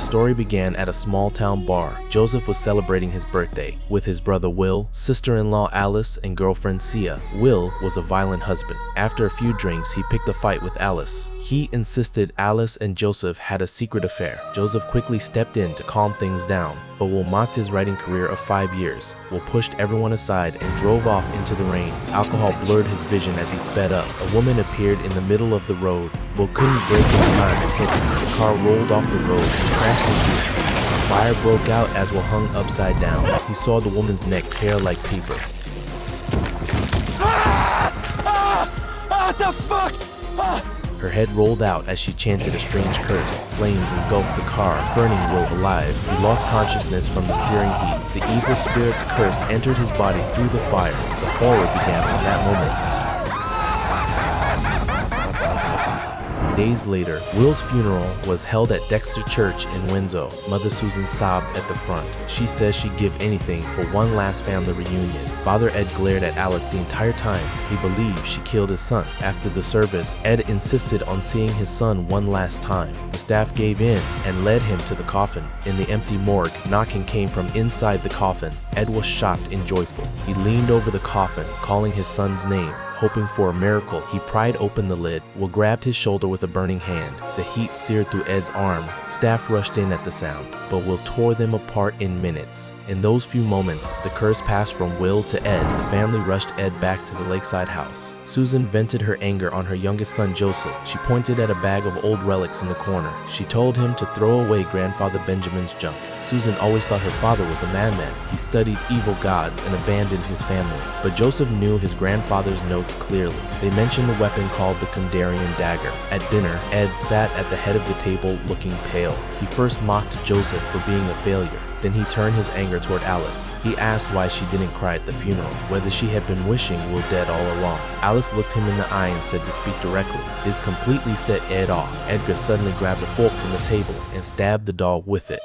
story began at a small-town bar. Joseph was celebrating his birthday with his brother Will, sister-in-law Alice, and girlfriend Sia. Will was a violent husband. After a few drinks, he picked a fight with Alice. He insisted Alice and Joseph had a secret affair. Joseph quickly stepped in to calm things down, but Will mocked his writing career of 5 years. Will pushed everyone aside and drove off into the rain. Alcohol blurred his vision as he sped up. A woman appeared in the middle of the road. Will couldn't brake in time and hit her. The car rolled off the road and crashed into a tree. A fire broke out as Will hung upside down. He saw the woman's neck tear like paper. What the fuck? Her head rolled out as she chanted a strange curse. Flames engulfed the car, burning Will alive. He lost consciousness from the searing heat. The evil spirit's curse entered his body through the fire. The horror began from that moment. Days later, Will's funeral was held at Dexter Church in Windsor. Mother Susan sobbed at the front. She says she'd give anything for one last family reunion. Father Ed glared at Alice the entire time. He believed she killed his son. After the service, Ed insisted on seeing his son one last time. The staff gave in and led him to the coffin. In the empty morgue, knocking came from inside the coffin. Ed was shocked and joyful. He leaned over the coffin, calling his son's name. Hoping for a miracle, he pried open the lid. Will grabbed his shoulder with a burning hand. The heat seared through Ed's arm. Staff rushed in at the sound, but Will tore them apart in minutes. In those few moments, the curse passed from Will to Ed. The family rushed Ed back to the lakeside house. Susan vented her anger on her youngest son Joseph. She pointed at a bag of old relics in the corner. She told him to throw away grandfather Benjamin's junk. Susan always thought her father was a madman. He studied evil gods and abandoned his family. But Joseph knew his grandfather's notes clearly. They mentioned a weapon called the Kundarian dagger. At dinner, Ed sat at the head of the table looking pale. He first mocked Joseph for being a failure. Then he turned his anger toward Alice. He asked why she didn't cry at the funeral, whether she had been wishing Will dead all along. Alice looked him in the eye and said to speak directly. This completely set Ed off. Edgar suddenly grabbed a fork from the table and stabbed the dog with it.